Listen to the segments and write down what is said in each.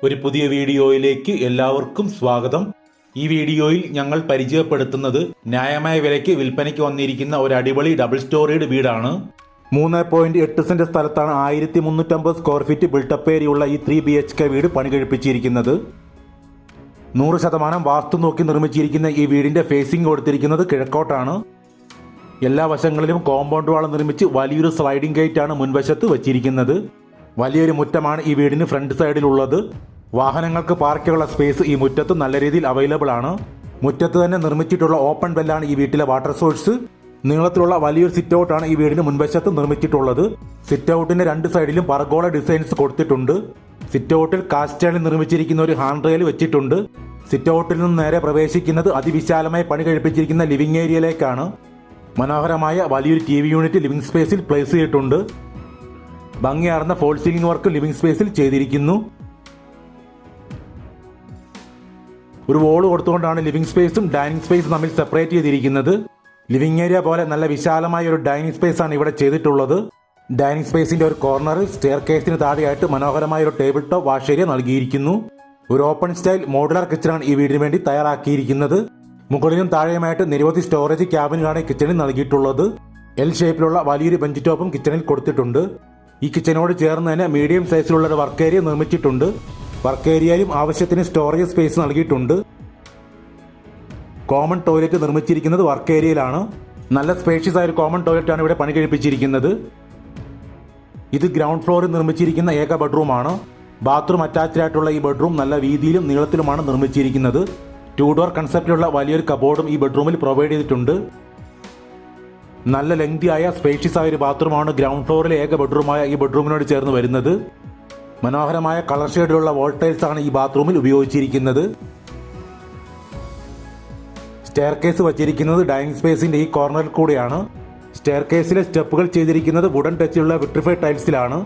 ഒരു പുതിയ വീഡിയോയിലേക്ക് എല്ലാവർക്കും സ്വാഗതം. ഈ വീഡിയോയിൽ ഞങ്ങൾ പരിചയപ്പെടുത്തുന്നത് ന്യായമായ വിലയ്ക്ക് വിൽപ്പനയ്ക്ക് വന്നിരിക്കുന്ന ഒരു അടിപൊളി ഡബിൾ സ്റ്റോറീഡ് വീടാണ്. 3.8 സെന്റ് സ്ഥലത്താണ് 1350 സ്ക്വയർ ഫീറ്റ് ബിൽട്ടപ്പ് ഏരിയയുള്ള ഈ 3 BHK വീട് പണി കഴിപ്പിച്ചിരിക്കുന്നത്. 100% വാസ്തു നോക്കി നിർമ്മിച്ചിരിക്കുന്ന ഈ വീടിന്റെ ഫേസിംഗ് കൊടുത്തിരിക്കുന്നത് കിഴക്കോട്ടാണ്. എല്ലാ വശങ്ങളിലും കോമ്പൗണ്ട് വാൾ നിർമ്മിച്ച് വലിയൊരു സ്ലൈഡിംഗ് ഗേറ്റ് ആണ് മുൻവശത്ത് വച്ചിരിക്കുന്നത്. വലിയൊരു മുറ്റമാണ് ഈ വീടിന് ഫ്രണ്ട് സൈഡിലുള്ളത്. വാഹനങ്ങൾക്ക് പാർക്കുള്ള സ്പേസ് ഈ മുറ്റത്ത് നല്ല രീതിയിൽ അവൈലബിൾ ആണ്. മുറ്റത്ത് തന്നെ നിർമ്മിച്ചിട്ടുള്ള ഓപ്പൺ വെല്ലാണ് ഈ വീട്ടിലെ വാട്ടർ സോഴ്സ്. നീളത്തിലുള്ള വലിയൊരു സിറ്റ് ഔട്ടാണ് ഈ വീടിന് മുൻവശത്ത് നിർമ്മിച്ചിട്ടുള്ളത്. സിറ്റ് ഔട്ടിന്റെ രണ്ട് സൈഡിലും പർഗോള ഡിസൈൻസ് കൊടുത്തിട്ടുണ്ട്. സിറ്റ് ഔട്ടിൽ കാസ്റ്റ് അയണിൽ നിർമ്മിച്ചിരിക്കുന്ന ഒരു ഹാൻഡ് റെയിൽ വെച്ചിട്ടുണ്ട്. സിറ്റ് ഔട്ടിൽ നിന്ന് നേരെ പ്രവേശിക്കുന്നത് അതിവിശാലമായി പണി കഴിപ്പിച്ചിരിക്കുന്ന ലിവിംഗ് ഏരിയയിലേക്കാണ്. മനോഹരമായ വലിയൊരു TV യൂണിറ്റ് ലിവിംഗ് സ്പേസിൽ പ്ലേസ് ചെയ്തിട്ടുണ്ട്. ഭംഗിയാർന്ന ഫോൾ സീലിംഗ് വർക്ക് ലിവിംഗ് സ്പേസിൽ ചെയ്തിരിക്കുന്നു. ഒരു വോൾ കൊടുത്തുകൊണ്ടാണ് ലിവിംഗ് സ്പേസും ഡൈനിങ് സ്പേസും തമ്മിൽ സെപ്പറേറ്റ് ചെയ്തിരിക്കുന്നത്. ലിവിംഗ് ഏരിയ പോലെ നല്ല വിശാലമായ ഒരു ഡൈനിങ് സ്പേസ് ആണ് ഇവിടെ ചെയ്തിട്ടുള്ളത്. ഡൈനിങ് സ്പേസിന്റെ ഒരു കോർണറിൽ സ്റ്റെയർ കേസിന് താഴെയായിട്ട് മനോഹരമായ ഒരു ടേബിൾ ടോപ്പ് വാഷ് ഏരിയ നൽകിയിരിക്കുന്നു. ഒരു ഓപ്പൺ സ്റ്റൈൽ മോഡുലാർ കിച്ചണാണ് ഈ വീടിന് വേണ്ടി തയ്യാറാക്കിയിരിക്കുന്നത്. മുകളിലും താഴെയുമായിട്ട് നിരവധി സ്റ്റോറേജ് ക്യാബിനുകളാണ് കിച്ചണിൽ നൽകിയിട്ടുള്ളത്. എൽ ഷേപ്പിലുള്ള വലിയൊരു ബെഞ്ച് ടോപ്പും കിച്ചണിൽ കൊടുത്തിട്ടുണ്ട്. ഈ കിച്ചനോട് ചേർന്ന് തന്നെ മീഡിയം സൈസിലുള്ള ഒരു വർക്ക് ഏരിയ നിർമ്മിച്ചിട്ടുണ്ട്. വർക്ക് ഏരിയയിലും ആവശ്യത്തിന് സ്റ്റോറേജ് സ്പേസ് നൽകിയിട്ടുണ്ട്. കോമൺ ടോയ്ലറ്റ് നിർമ്മിച്ചിരിക്കുന്നത് വർക്ക് ഏരിയയിലാണ്. നല്ല സ്പേഷ്യസ് ആയ ഒരു കോമൺ ടോയ്ലറ്റ് ആണ് ഇവിടെ പണി കഴിപ്പിച്ചിരിക്കുന്നത്. ഇത് ഗ്രൗണ്ട് ഫ്ലോറിൽ നിർമ്മിച്ചിരിക്കുന്ന ഏക ബെഡ്റൂമാണ്. ബാത്റൂം അറ്റാച്ച്ഡ് ആയിട്ടുള്ള ഈ ബെഡ്റൂം നല്ല വീതിയിലും നീളത്തിലുമാണ് നിർമ്മിച്ചിരിക്കുന്നത്. 2 ഡോർ കൺസെപ്റ്റിലുള്ള വലിയൊരു കബോർഡും ഈ ബെഡ്റൂമിൽ പ്രൊവൈഡ് ചെയ്തിട്ടുണ്ട്. നല്ല ലെങ്തി ആയ സ്പേഷ്യസ് ആയ ഒരു ബാത്റൂമാണ് ഗ്രൗണ്ട് ഫ്ലോറിലെ ഏക ബെഡ്റൂമായ ഈ ബെഡ്റൂമിനോട് ചേർന്ന് വരുന്നത്. മനോഹരമായ കളർ ഷെയ്ഡിലുള്ള വോൾ ടൈൽസ് ആണ് ഈ ബാത്റൂമിൽ ഉപയോഗിച്ചിരിക്കുന്നത്. സ്റ്റെയർ കേസ് വച്ചിരിക്കുന്നത് ഡൈനിങ് സ്പേസിന്റെ ഈ കോർണറിൽ കൂടെയാണ്. സ്റ്റെയർ കേസിലെ സ്റ്റെപ്പുകൾ ചെയ്തിരിക്കുന്നത് വുഡൻ ടച്ചിലുള്ള വിട്രിഫൈഡ് ടൈൽസിലാണ്.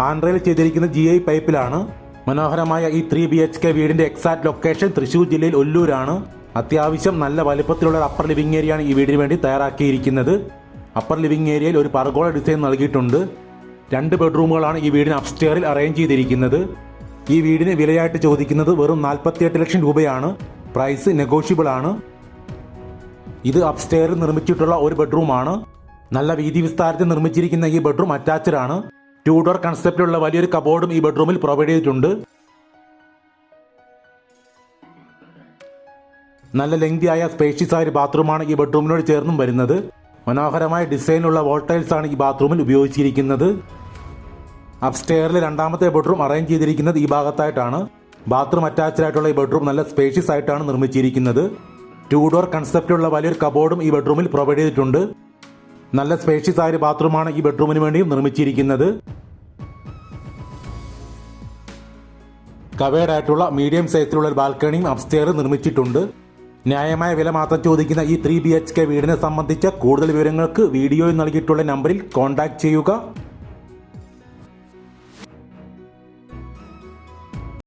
ഹാൻഡ് റെയിൽ ചെയ്തിരിക്കുന്നത് GI പൈപ്പിലാണ്. മനോഹരമായ ഈ 3 BHK വീടിന്റെ എക്സാക്ട് ലൊക്കേഷൻ തൃശൂർ ജില്ലയിൽ ഒല്ലൂരാണ്. അത്യാവശ്യം നല്ല വലുപ്പത്തിലുള്ള അപ്പർ ലിവിംഗ് ഏരിയയാണ് ഈ വീടിന് വേണ്ടി തയ്യാറാക്കിയിരിക്കുന്നത്. അപ്പർ ലിവിംഗ് ഏരിയയിൽ ഒരു പർഗോള ഡിസൈൻ നൽകിയിട്ടുണ്ട്. 2 ബെഡ്റൂമുകളാണ് ഈ വീടിന് അപ്സ്റ്റെയറിൽ അറേഞ്ച് ചെയ്തിരിക്കുന്നത്. ഈ വീടിന് വിലയായിട്ട് ചോദിക്കുന്നത് വെറും 48 ലക്ഷം രൂപയാണ്. പ്രൈസ് നെഗോഷ്യബിൾ ആണ്. ഇത് അപ്സ്റ്റെയറിൽ നിർമ്മിച്ചിട്ടുള്ള ഒരു ബെഡ്റൂമാണ്. നല്ല വീതി വിസ്താരത്തിൽ നിർമ്മിച്ചിരിക്കുന്ന ഈ ബെഡ്റൂം അറ്റാച്ച്ഡ് ആണ്. 2 ഡോർ കൺസെപ്റ്റിലുള്ള വലിയൊരു കബോർഡും ഈ ബെഡ്റൂമിൽ പ്രൊവൈഡ് ചെയ്തിട്ടുണ്ട്. നല്ല ലെങ്തി ആയ സ്പേഷ്യസ് ആയ ഒരു ബാത്റൂമാണ് ഈ ബെഡ്റൂമിനോട് ചേർന്നും വരുന്നത്. മനോഹരമായ ഡിസൈനുള്ള വോൾ ടൈൽസ് ആണ് ഈ ബാത്റൂമിൽ ഉപയോഗിച്ചിരിക്കുന്നത്. അപ്സ്റ്റെയറിലെ രണ്ടാമത്തെ ബെഡ്റൂം അറേഞ്ച് ചെയ്തിരിക്കുന്നത് ഈ ഭാഗത്തായിട്ടാണ്. ബാത്റൂം അറ്റാച്ച്ഡ് ആയിട്ടുള്ള ഈ ബെഡ്റൂം നല്ല സ്പേഷ്യസ് ആയിട്ടാണ് നിർമ്മിച്ചിരിക്കുന്നത്. 2 ഡോർ കൺസെപ്റ്റുള്ള വലിയൊരു കബോർഡും ഈ ബെഡ്റൂമിൽ പ്രൊവൈഡ് ചെയ്തിട്ടുണ്ട്. നല്ല സ്പേഷ്യസ് ആയ ഒരു ബാത്റൂമാണ് ഈ ബെഡ്റൂമിന് വേണ്ടിയും നിർമ്മിച്ചിരിക്കുന്നത്. കവേർഡ് ആയിട്ടുള്ള മീഡിയം സൈസിലുള്ള ഒരു ബാൽക്കണിയും അപ്സ്റ്റെയർ നിർമ്മിച്ചിട്ടുണ്ട്. ന്യായമായ വില മാത്രം ചോദിക്കുന്ന ഈ 3 BHK വീടിനെ സംബന്ധിച്ച കൂടുതൽ വിവരങ്ങൾക്ക് വീഡിയോയിൽ നൽകിയിട്ടുള്ള നമ്പറിൽ കോൺടാക്ട് ചെയ്യുക.